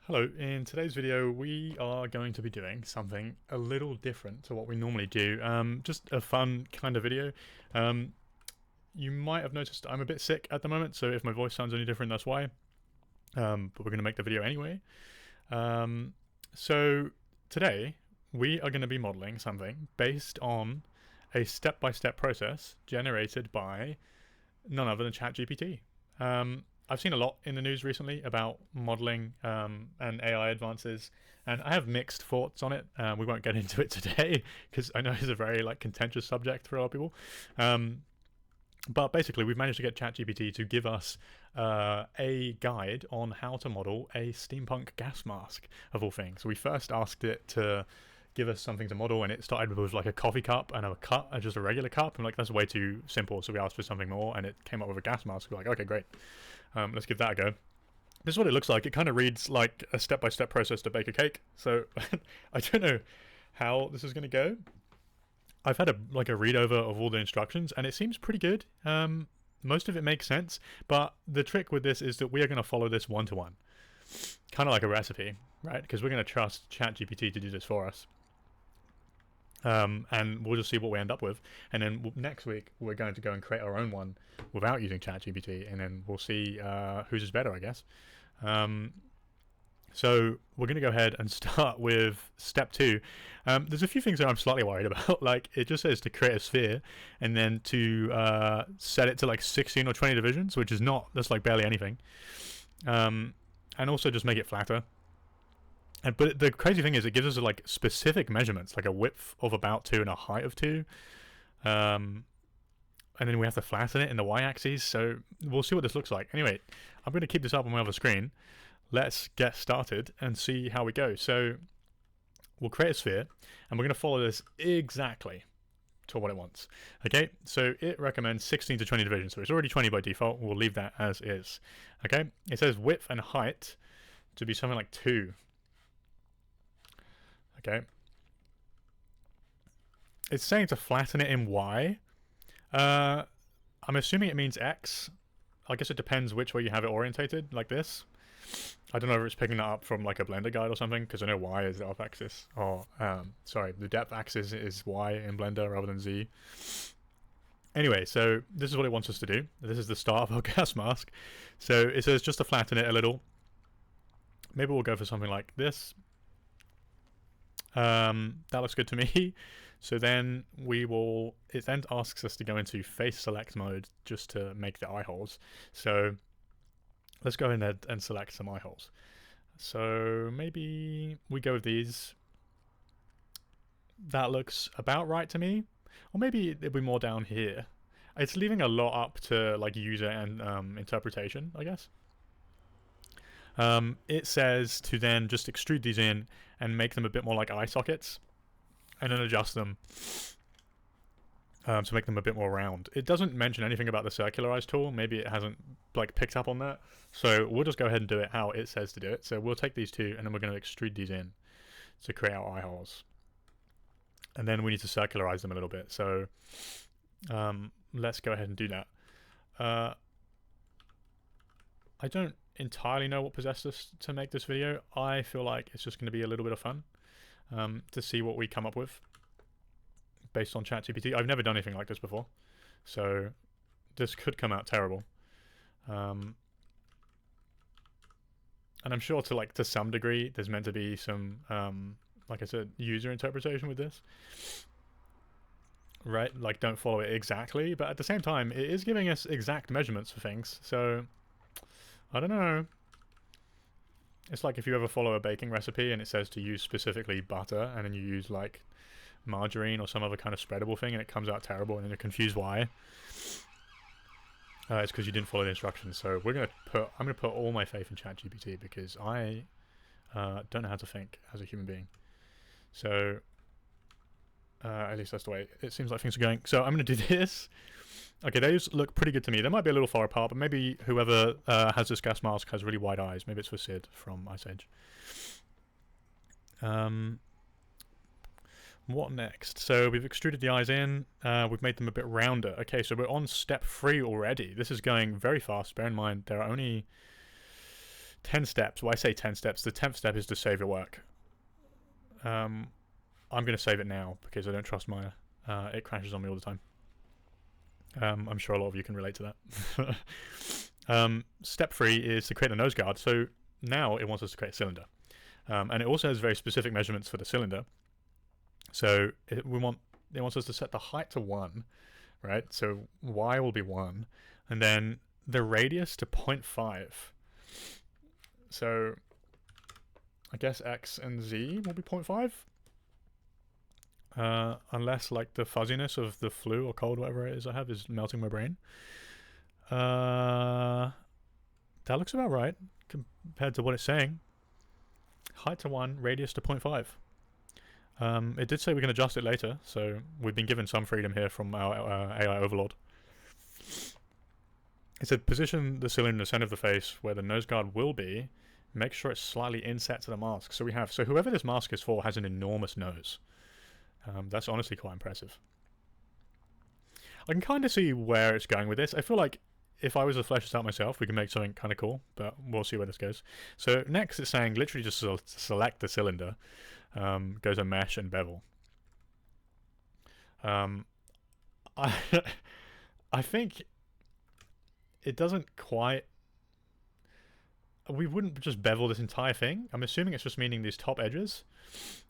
Hello, in today's video we are going to be doing something a little different to what we normally do. Just a fun kind of video. You might have noticed I'm a bit sick at the moment, so if my voice sounds any different, that's why. But we're going to make the video anyway. So today we are going to be modeling something based on a step-by-step process generated by none other than Chat GPT. I've seen a lot in the news recently about modeling and AI advances, and I have mixed thoughts on it. We won't get into it today because I know it's a very contentious subject for a lot of people. But basically, we've managed to get ChatGPT to give us a guide on how to model a steampunk gas mask, of all things. So we first asked it to give us something to model, and it started with like a coffee cup and a cup, and just a regular cup. And that's way too simple. So we asked for something more, and it came up with a gas mask. We're like, okay, great. Let's give that a go. This is what it looks like. It kind of reads like a step-by-step process to bake a cake. So I don't know how this is going to go. I've had a read over of all the instructions, and it seems pretty good. Most of it makes sense, but the trick with this is that we are going to follow this one-to-one, kind of like a recipe, right? Because we're going to trust ChatGPT to do this for us. And we'll just see what we end up with. And then next week, we're going to go and create our own one without using ChatGPT, and then we'll see whose is better, I guess. So we're going to go ahead and start with step 2. There's a few things that I'm slightly worried about. It just says to create a sphere and then to set it to 16 or 20 divisions, which is that's barely anything. And also just make it flatter. But the crazy thing is it gives us specific measurements, like a width of about 2 and a height of 2. And then we have to flatten it in the y-axis. So we'll see what this looks like. Anyway, I'm going to keep this up on my other screen. Let's get started and see how we go. So we'll create a sphere, and we're going to follow this exactly to what it wants. Okay, so it recommends 16 to 20 divisions. So it's already 20 by default. We'll leave that as is. Okay, it says width and height to be something like 2. Okay, it's saying to flatten it in Y. I'm assuming it means X. I guess it depends which way you have it orientated, like this. I don't know if it's picking that up from a Blender guide or something, because I know Y is the up axis, or sorry, the depth axis is Y in Blender rather than Z. Anyway, so this is what it wants us to do. This is the start of our gas mask. So it says just to flatten it a little. Maybe we'll go for something like this. That looks good to me. So then it then asks us to go into face select mode just to make the eye holes. So let's go ahead and select some eye holes. So maybe we go with these. That looks about right to me. Or maybe it'll be more down here. It's leaving a lot up to user and interpretation, I guess. It says to then just extrude these in and make them a bit more like eye sockets, and then adjust them to make them a bit more round. It doesn't mention anything about the circularize tool. Maybe it hasn't picked up on that. So we'll just go ahead and do it how it says to do it. So we'll take these two, and then we're going to extrude these in to create our eye holes. And then we need to circularize them a little bit. So let's go ahead and do that. I don't entirely know what possessed us to make this video. I feel like it's just going to be a little bit of fun to see what we come up with based on ChatGPT. I've never done anything like this before, so this could come out terrible. And I'm sure to some degree there's meant to be some like I said, user interpretation with this, right? Don't follow it exactly, but at the same time it is giving us exact measurements for things. So I don't know. It's like if you ever follow a baking recipe and it says to use specifically butter, and then you use margarine or some other kind of spreadable thing, and it comes out terrible, and then you're confused why. It's because you didn't follow the instructions. So I'm gonna put all my faith in ChatGPT, because I don't know how to think as a human being. So at least that's the way it seems like things are going. So I'm gonna do this. Okay, those look pretty good to me. They might be a little far apart, but maybe whoever has this gas mask has really wide eyes. Maybe it's for Sid from Ice Age. What next? So we've extruded the eyes in. We've made them a bit rounder. Okay, so we're on step 3 already. This is going very fast. Bear in mind, there are only 10 steps. Well, I say 10 steps. The 10th step is to save your work. I'm going to save it now because I don't trust Maya. It crashes on me all the time. I'm sure a lot of you can relate to that. Step 3 is to create a nose guard. So now it wants us to create a cylinder. And it also has very specific measurements for the cylinder. So it wants us to set the height to 1, right? So y will be 1. And then the radius to 0.5. So I guess x and z will be 0.5. Unless like the fuzziness of the flu or cold, whatever it is I have, is melting my brain. That looks about right compared to what it's saying. Height to 1, radius to 0.5. It did say we can adjust it later, so we've been given some freedom here from our AI overlord. It said position the cylinder in the center of the face where the nose guard will be. Make sure it's slightly inset to the mask. So whoever this mask is for has an enormous nose. That's honestly quite impressive. I can kind of see where it's going with this. I feel like if I was to flesh this out myself, we can make something kind of cool, but we'll see where this goes. So next it's saying literally just select the cylinder. Go to mesh and bevel. I think it doesn't quite... We wouldn't just bevel this entire thing. I'm assuming it's just meaning these top edges.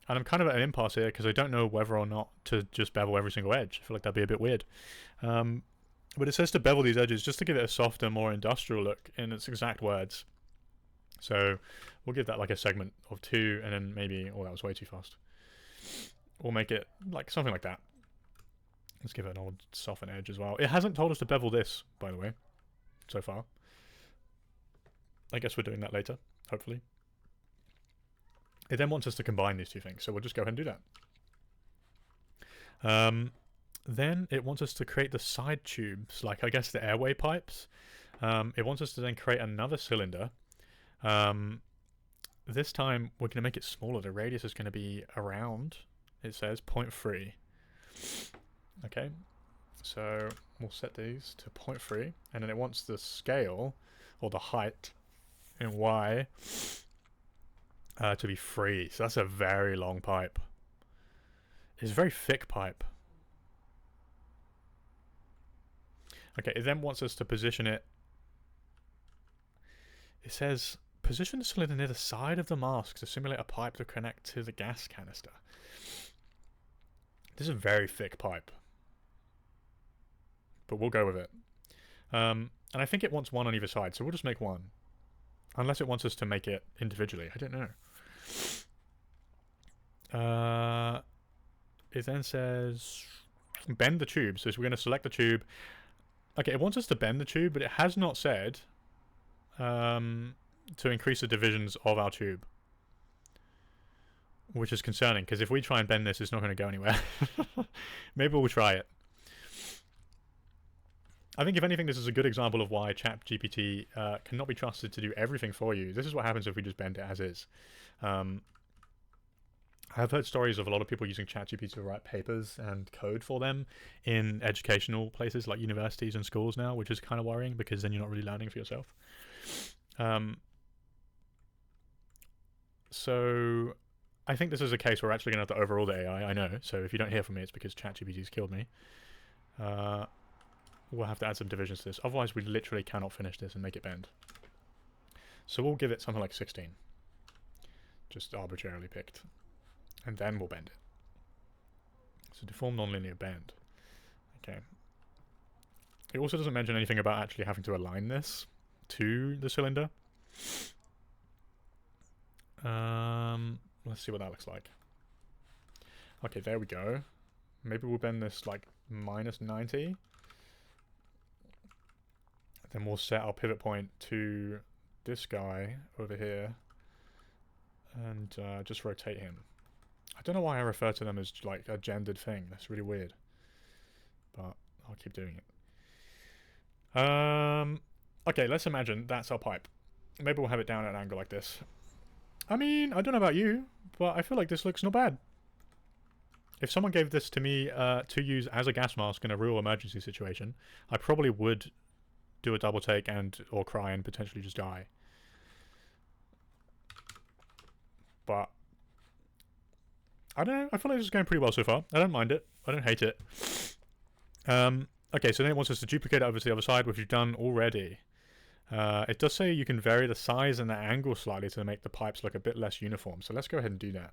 And I'm kind of at an impasse here because I don't know whether or not to just bevel every single edge. I feel like that'd be a bit weird. But it says to bevel these edges just to give it a softer, more industrial look in its exact words. So we'll give that like a segment of 2 and then maybe... Oh, that was way too fast. We'll make it like something like that. Let's give it an old soften edge as well. It hasn't told us to bevel this, by the way, so far. I guess we're doing that later, hopefully. It then wants us to combine these two things, so we'll just go ahead and do that. Then it wants us to create the side tubes, like I guess the airway pipes. It wants us to then create another cylinder. This time we're going to make it smaller. The radius is going to be around, it says, 0.3. Okay, so we'll set these to 0.3, and then it wants the scale, or the height, in y to be 3. So that's a very long pipe. It's a very thick pipe. Okay, it then wants us to position it. It says, position the cylinder near the side of the mask to simulate a pipe to connect to the gas canister. This is a very thick pipe. But we'll go with it. And I think it wants 1 on either side, so we'll just make 1. Unless it wants us to make it individually. I don't know. It then says bend the tube. So we're going to select the tube. Okay, it wants us to bend the tube, but it has not said to increase the divisions of our tube. Which is concerning, because if we try and bend this, it's not going to go anywhere. Maybe we'll try it. I think, if anything, this is a good example of why Chat GPT cannot be trusted to do everything for you. This is what happens if we just bend it as is. I've heard stories of a lot of people using Chat GPT to write papers and code for them in educational places like universities and schools now, which is kind of worrying because then you're not really learning for yourself. So I think this is a case where we're actually going to have to overrule the AI, I know. So if you don't hear from me, it's because Chat GPT's killed me. We'll have to add some divisions to this. Otherwise, we literally cannot finish this and make it bend. So we'll give it something like 16. Just arbitrarily picked. And then we'll bend it. So deform nonlinear bend. Okay. It also doesn't mention anything about actually having to align this to the cylinder. Let's see what that looks like. Okay, there we go. Maybe we'll bend this like minus 90. Then we'll set our pivot point to this guy over here and just rotate him. I don't know why I refer to them as like a gendered thing. That's really weird. But I'll keep doing it. Okay, let's imagine that's our pipe. Maybe we'll have it down at an angle like this. I mean, I don't know about you, but I feel like this looks not bad. If someone gave this to me to use as a gas mask in a real emergency situation, I probably would do a double take or cry and potentially just die. but I don't know. I feel like this is going pretty well so far. I don't mind it. I don't hate it. Okay, so then it wants us to duplicate it over to the other side, which we've done already. It does say you can vary the size and the angle slightly to make the pipes look a bit less uniform. So let's go ahead and do that.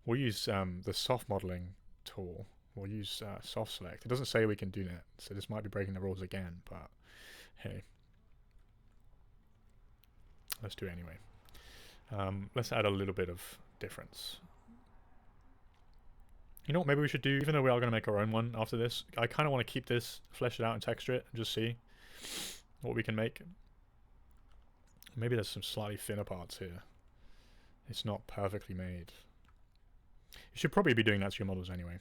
We'll use the soft modeling tool. We'll use soft select. It doesn't say we can do that, so this might be breaking the rules again, but hey. Let's do it anyway. Let's add a little bit of difference. You know what maybe we should do, even though we are going to make our own one after this, I kind of want to keep this, flesh it out and texture it, and just see what we can make. Maybe there's some slightly thinner parts here. It's not perfectly made. You should probably be doing that to your models anyway.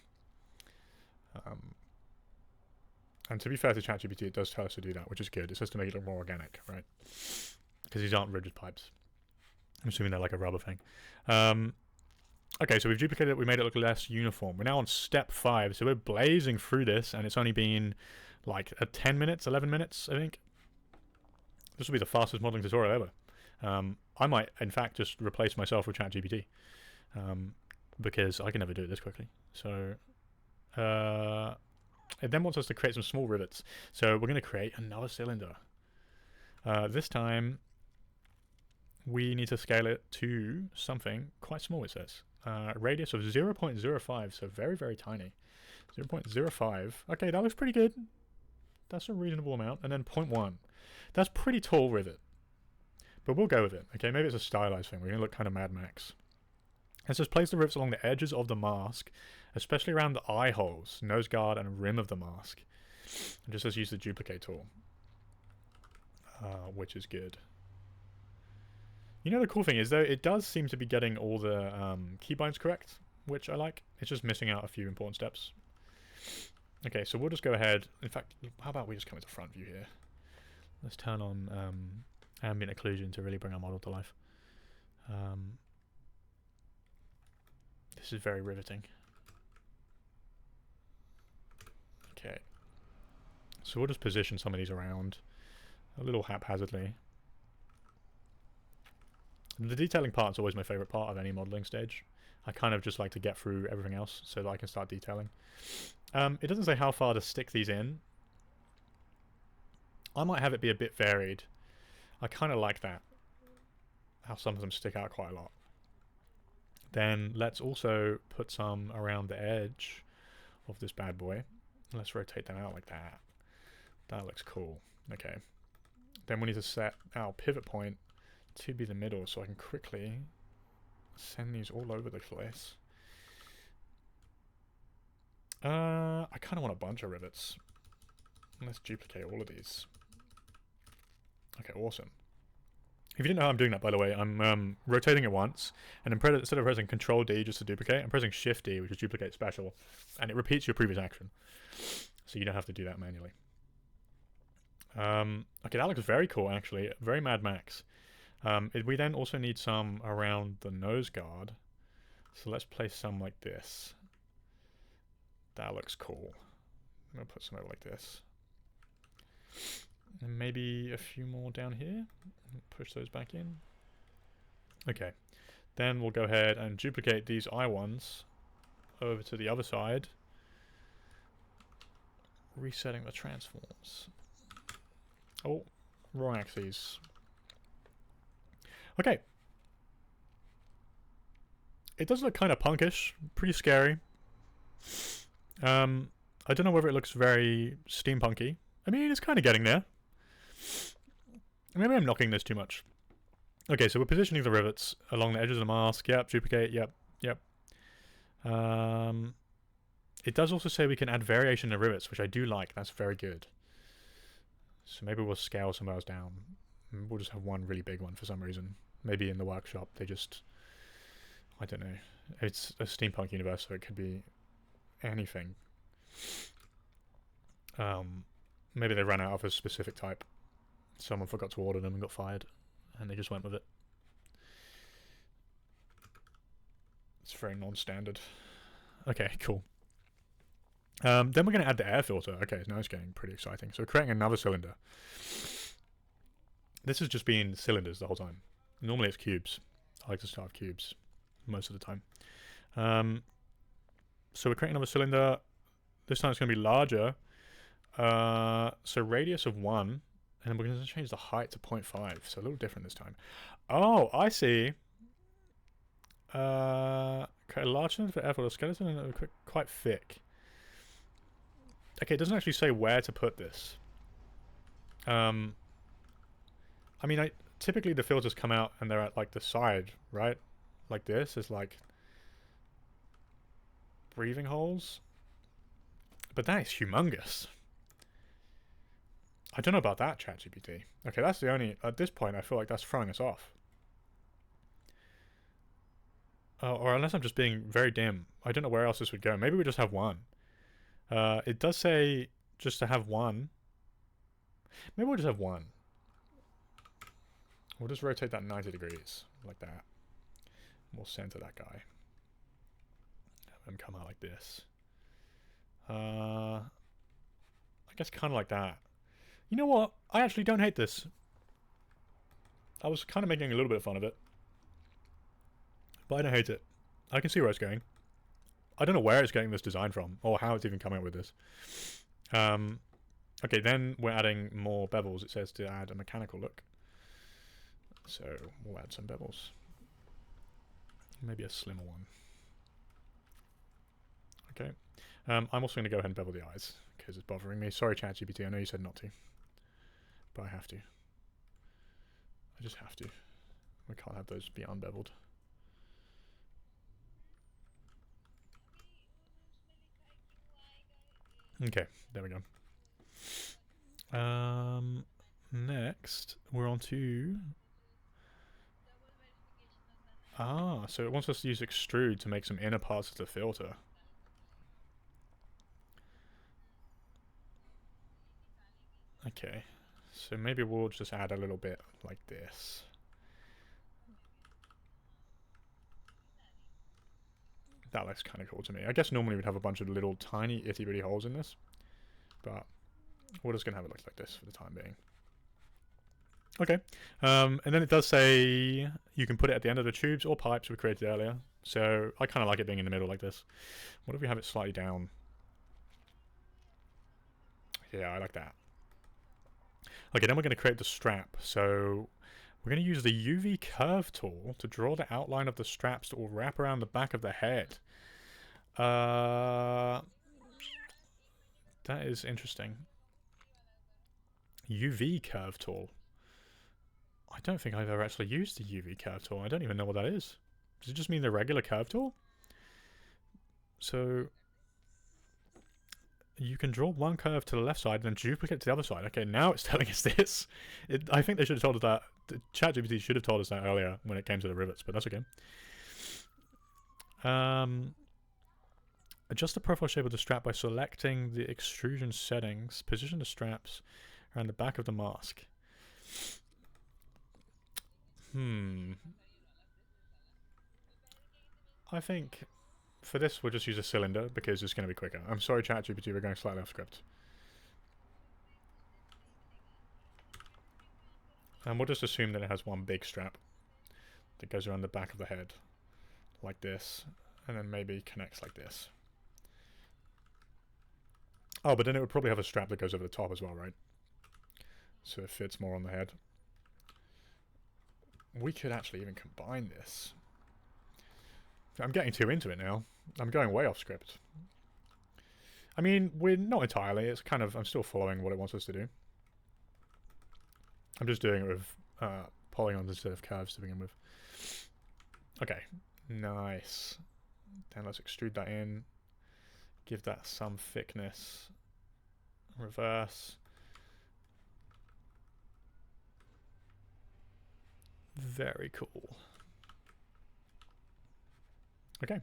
And to be fair to Chat GPT, it does tell us to do that, which is good. It says to make it look more organic, right? Because these aren't rigid pipes. I'm assuming they're like a rubber thing. Okay, so we've duplicated it. We made it look less uniform. We're now on step 5, so we're blazing through this, and it's only been like 10 minutes, 11 minutes, I think. This will be the fastest modeling tutorial ever. I might, in fact, just replace myself with Chat GPT, because I can never do it this quickly. So it then wants us to create some small rivets. So we're going to create another cylinder. This time, we need to scale it to something quite small, it says. Radius of 0.05, so very, very tiny. 0.05. Okay, that looks pretty good. That's a reasonable amount. And then 0.1. That's pretty tall rivet. But we'll go with it. Okay, maybe it's a stylized thing. We're going to look kind of Mad Max. It says place the rivets along the edges of the mask, especially around the eye holes, nose guard, and rim of the mask. It just says use the duplicate tool, which is good. You know, the cool thing is, though, it does seem to be getting all the keybinds correct, which I like. It's just missing out a few important steps. Okay, so we'll just go ahead. In fact, how about we just come into front view here? Let's turn on ambient occlusion to really bring our model to life. This is very riveting. Okay. So we'll just position some of these around a little haphazardly. The detailing part is always my favorite part of any modeling stage. I kind of just like to get through everything else so that I can start detailing. It doesn't say how far to stick these in. I might have it be a bit varied. I kind of like that, how some of them stick out quite a lot. Then let's also put some around the edge of this bad boy. Let's rotate them out like that. That looks cool. Okay. Then we need to set our pivot point to be the middle, so I can quickly send these all over the place. I kind of want a bunch of rivets. Let's duplicate all of these. Okay, awesome. If you didn't know how I'm doing that, by the way, I'm rotating it once, and then instead of pressing Control D just to duplicate, I'm pressing Shift D, which is duplicate special, and it repeats your previous action. So you don't have to do that manually. Okay, that looks very cool, actually. Very Mad Max. We then also need some around the nose guard. So let's place some like this. That looks cool. I'm going to put some over like this. And maybe a few more down here. Push those back in. Okay. Then we'll go ahead and duplicate these eye ones over to the other side. Resetting the transforms. Oh, wrong axes. Okay. It does look kind of punkish. Pretty scary. I don't know whether it looks very steampunky. I mean, it's kind of getting there. Maybe I'm knocking this too much. Okay, so we're positioning the rivets along the edges of the mask. Yep, duplicate. Yep. It does also say we can add variation to rivets, which I do like. That's very good. So maybe we'll scale some of those down. We'll just have one really big one for some reason. Maybe in the workshop they just... I don't know. It's a steampunk universe, so it could be anything. Maybe they ran out of a specific type. Someone forgot to order them and got fired, and they just went with it. It's very non-standard. Okay, cool. Then we're going to add the air filter. Okay, now it's getting pretty exciting. So we're creating another cylinder. This has just been cylinders the whole time. Normally it's cubes. I like to start with cubes. most of the time. So we're creating another cylinder. This time it's going to be larger. So radius of 1. And we're going to change the height to 0.5. So a little different this time. Oh, I see. Create a large cylinder for airfoil skeleton and quite thick. Okay, it doesn't actually say where to put this. I mean, typically the filters come out and they're at like the side, right? Like this is like breathing holes. But that is humongous. I don't know about that, Chat GPT. Okay, that's the only... At this point, I feel like that's throwing us off. Or unless I'm just being very dim. I don't know where else this would go. Maybe we just have one. It does say just to have one. Maybe we'll just have one. We'll just rotate that 90 degrees. Like that. We'll center that guy. Have him come out like this. I guess kind of like that. You know what? I actually don't hate this. I was kind of making a little bit of fun of it. But I don't hate it. I can see where it's going. I don't know where it's getting this design from. Or how it's even coming up with this. Okay, then we're adding more bevels. It says to add a mechanical look. So we'll add some bevels. Maybe a slimmer one. Okay. I'm also going to go ahead and bevel the eyes. Because it's bothering me. Sorry, ChatGPT. I know you said not to. But I have to. I just have to. We can't have those be unbeveled. Okay, there we go. Next, we're on to... so it wants us to use extrude to make some inner parts of the filter. Okay, so maybe we'll just add a little bit like this. That looks kind of cool to me. I guess normally we'd have a bunch of little tiny itty bitty holes in this. But we're just going to have it look like this for the time being. Okay. And then it does say you can put it at the end of the tubes or pipes we created earlier. So I kind of like it being in the middle like this. What if we have it slightly down? Yeah, I like that. Okay, then we're going to create the strap. So we're going to use the UV curve tool to draw the outline of the straps that will wrap around the back of the head. That is interesting. UV curve tool. I don't think I've ever actually used the UV curve tool. I don't even know what that is. Does it just mean the regular curve tool? So you can draw one curve to the left side and then duplicate to the other side. Okay, now it's telling us this. I think they should have told us that. The ChatGPT should have told us that earlier when it came to the rivets, but that's okay. Adjust the profile shape of the strap by selecting the extrusion settings. Position the straps around the back of the mask. I think for this we'll just use a cylinder because it's going to be quicker. I'm sorry, ChatGPT, we're going slightly off script. And we'll just assume that it has one big strap that goes around the back of the head like this, and then maybe connects like this. Oh, but then it would probably have a strap that goes over the top as well, right? So it fits more on the head. We could actually even combine this. I'm getting too into it now. I'm going way off script. I mean, we're not entirely. It's kind of... I'm still following what it wants us to do. I'm just doing it with polygons instead of curves to begin with. Okay. Nice. Then let's extrude that in. Give that some thickness. Reverse. Very cool. Okay.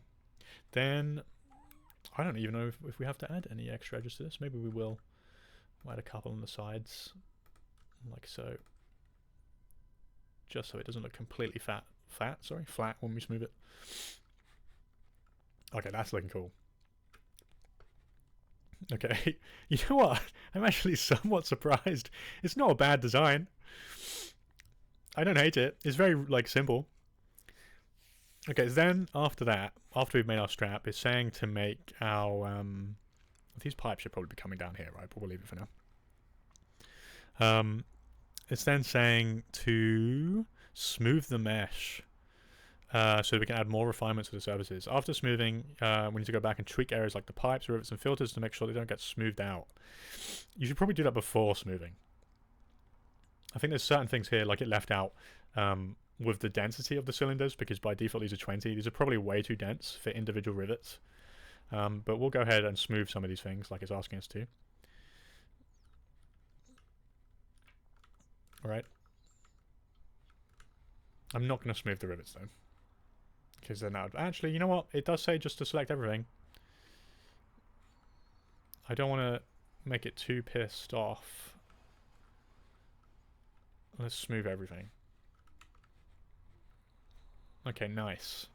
Then, I don't even know if we have to add any extra edges to this. Maybe we will. We'll add a couple on the sides. Like so. Just so it doesn't look completely flat when we smooth it. Okay, that's looking cool. Okay, you know what? I'm actually somewhat surprised. It's not a bad design. I don't hate it. It's very, like, simple. Okay, so then after that, after we've made our strap, it's saying to make our these pipes should probably be coming down here, right? But we'll leave it for now. It's then saying to smooth the mesh so we can add more refinements to the surfaces. After smoothing, we need to go back and tweak areas like the pipes, rivets, and filters to make sure they don't get smoothed out. You should probably do that before smoothing. I think there's certain things here, like it left out with the density of the cylinders, because by default these are 20. These are probably way too dense for individual rivets. But we'll go ahead and smooth some of these things like it's asking us to. Alright. I'm not going to smooth the rivets though, because then that would... Actually, you know what? It does say just to select everything. I don't want to make it too pissed off. Let's smooth everything. Okay, nice.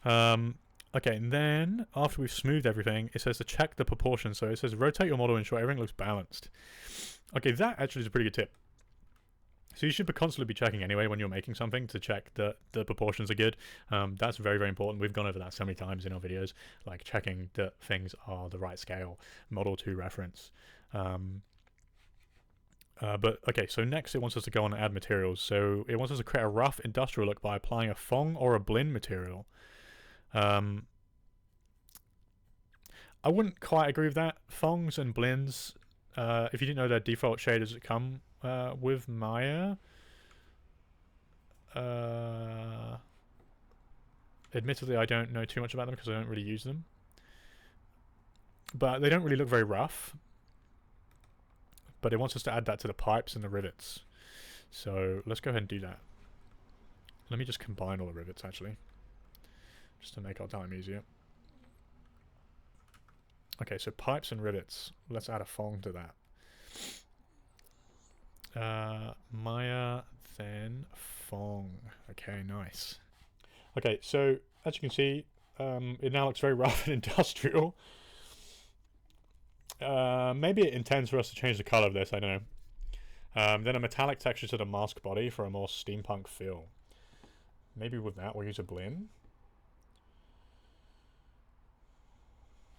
Okay, and then after we've smoothed everything, it says to check the proportions. So it says rotate your model, ensure everything looks balanced. Okay, that actually is a pretty good tip. So you should constantly be checking anyway when you're making something to check that the proportions are good. That's very, very important. We've gone over that so many times in our videos, like checking that things are the right scale, model to reference. But okay, so next it wants us to go on and add materials. So it wants us to create a rough industrial look by applying a thong or a blend material. I wouldn't quite agree with that. Thongs and blends, if you didn't know, their default shaders that come with Maya. Admittedly, I don't know too much about them because I don't really use them. But they don't really look very rough. But it wants us to add that to the pipes and the rivets. So let's go ahead and do that. Let me just combine all the rivets, actually, just to make our time easier. Okay, so pipes and rivets. Let's add a thong to that. Maya, then thong. Okay, nice. Okay, so as you can see, it now looks very rough and industrial. Maybe it intends for us to change the color of this, I don't know. Then a metallic texture to the mask body for a more steampunk feel. Maybe with that we'll use a blend.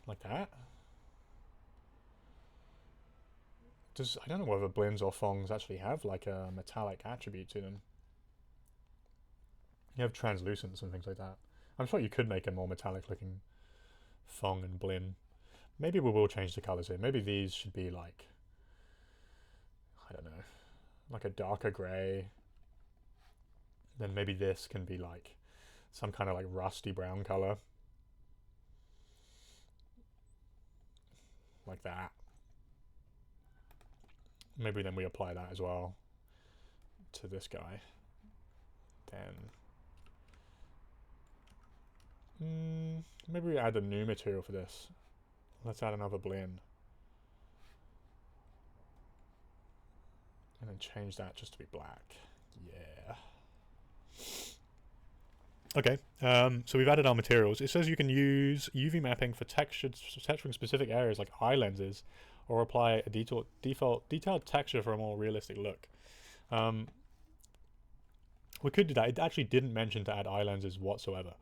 Like that. I don't know whether blends or thongs actually have like a metallic attribute to them. You have translucence and things like that. I'm sure you could make a more metallic looking thong and blend. Maybe we will change the colors here. Maybe these should be like, I don't know, like a darker grey. Then maybe this can be like some kind of like rusty brown color. Like that. Maybe then we apply that as well to this guy. Then maybe we add a new material for this. Let's add another blend. And then change that just to be black. Yeah. Okay, so we've added our materials. It says you can use UV mapping for texturing specific areas like eye lenses, or apply a detailed texture for a more realistic look. We could do that. It actually didn't mention to add eye lenses whatsoever.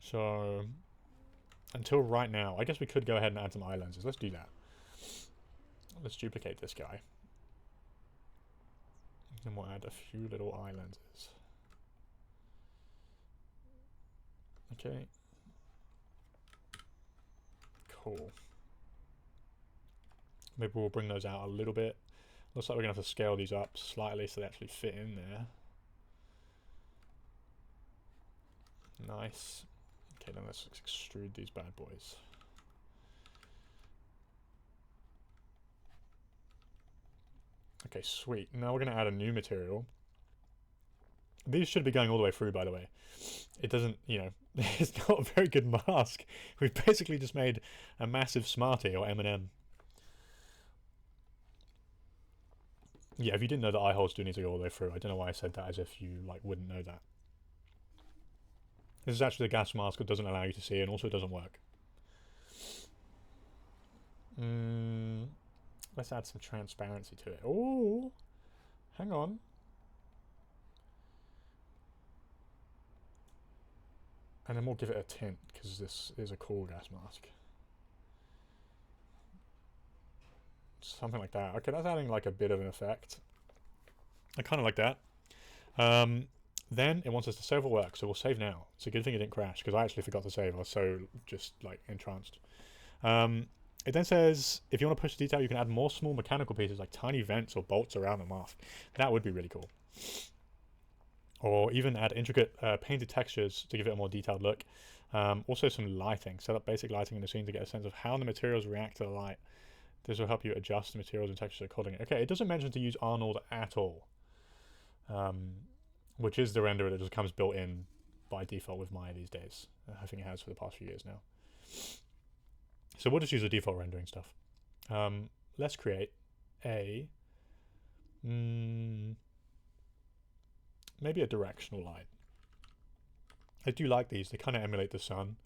So until right now, I guess we could go ahead and add some eye lenses. Let's do that. Let's duplicate this guy. And we'll add a few little eye lenses. Okay. Cool. Maybe we'll bring those out a little bit. Looks like we're going to have to scale these up slightly so they actually fit in there. Nice. Okay, then let's extrude these bad boys. Okay, sweet. Now we're going to add a new material. These should be going all the way through, by the way. It doesn't, you know, it's not a very good mask. We've basically just made a massive Smartie or M&M. Yeah, if you didn't know, the eye holes do need to go all the way through. I don't know why I said that as if you like wouldn't know that. This is actually a gas mask that doesn't allow you to see and also doesn't work. Let's add some transparency to it. Oh, Hang on. And then we'll give it a tint, because this is a cool gas mask. Something like that. Okay, that's adding like a bit of an effect. I kind of like that. Then it wants us to save our work, so we'll save now. It's a good thing it didn't crash, because I actually forgot to save. I was so just like entranced. It then says, if you want to push the detail, you can add more small mechanical pieces like tiny vents or bolts around the mask. That would be really cool. Or even add intricate painted textures to give it a more detailed look. Also some lighting. Set up basic lighting in the scene to get a sense of how the materials react to the light. This will help you adjust the materials and textures accordingly. Okay, it doesn't mention to use Arnold at all. Which is the renderer that just comes built in by default with Maya these days. I think it has for the past few years now. So we'll just use the default rendering stuff. Let's create a maybe a directional light. I do like these. They kind of emulate the sun.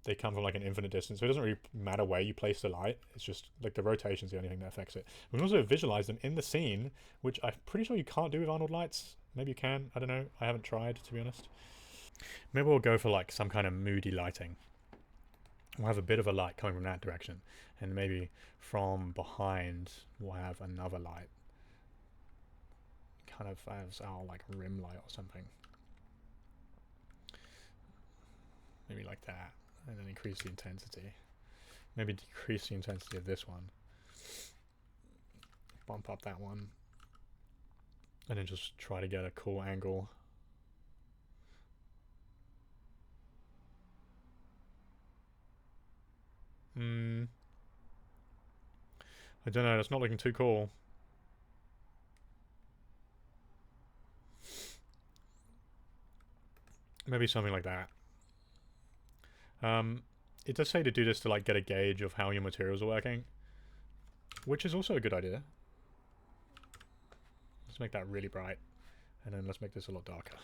They come from like an infinite distance, so it doesn't really matter where you place the light. It's just like the rotation is the only thing that affects it. We can also visualize them in the scene, which I'm pretty sure you can't do with Arnold lights. Maybe you can. I don't know. I haven't tried, to be honest. Maybe we'll go for like some kind of moody lighting. We'll have a bit of a light coming from that direction, and maybe from behind we'll have another light, kind of as our like rim light or something. Maybe like that, and then increase the intensity. Maybe decrease the intensity of this one. Bump up that one. And then just try to get a cool angle. I don't know, that's not looking too cool. Maybe something like that. It does say to do this to like get a gauge of how your materials are working, which is also a good idea. Let's make that really bright, and then let's make this a lot darker.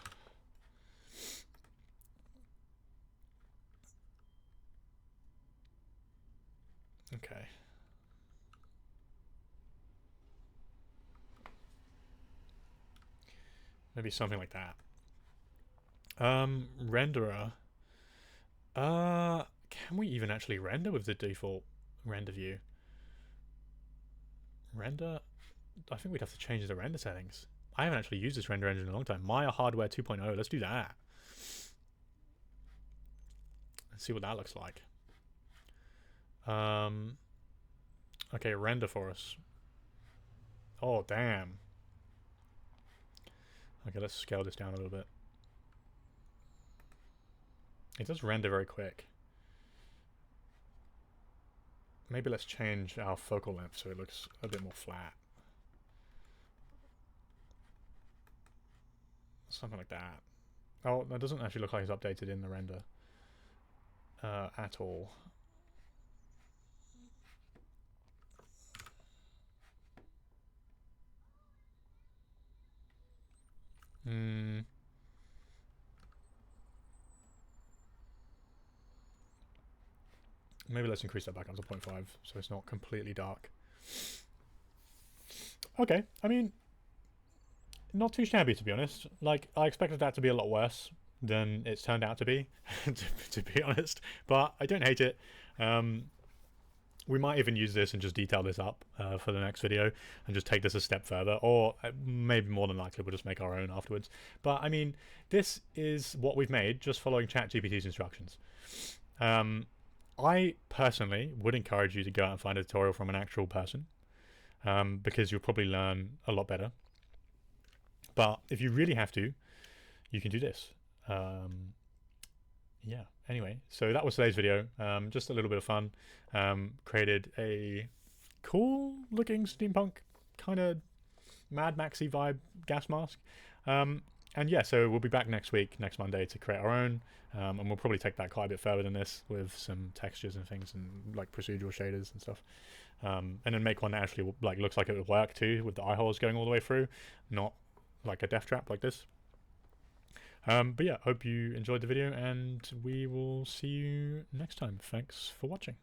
Okay. Maybe something like that. Renderer. Can we even actually render with the default render view? Render? I think we'd have to change the render settings. I haven't actually used this render engine in a long time. Maya Hardware 2.0. Let's do that. Let's see what that looks like. Okay, render for us. Oh, damn. Okay, let's scale this down a little bit. It does render very quick. Maybe let's change our focal length so it looks a bit more flat. Something like that. Oh, that doesn't actually look like it's updated in the render at all. Maybe let's increase that back up to 0.5 so it's not completely dark. Okay, I mean, not too shabby, to be honest. Like, I expected that to be a lot worse than it's turned out to be, to be honest. But I don't hate it. We might even use this and just detail this up for the next video and just take this a step further, or maybe more than likely we'll just make our own afterwards. But I mean, this is what we've made just following Chat GPT's instructions. I personally would encourage you to go out and find a tutorial from an actual person, because you'll probably learn a lot better. But if you really have to, you can do this. Yeah, anyway, so that was today's video. Just a little bit of fun. Created a cool looking steampunk kind of Mad Maxy vibe gas mask. And yeah, so we'll be back next week, next Monday, to create our own. And we'll probably take that quite a bit further than this with some textures and things and like procedural shaders and stuff. And then make one that actually like looks like it would work too, with the eye holes going all the way through, not like a death trap like this. But yeah, hope you enjoyed the video, and we will see you next time. Thanks for watching.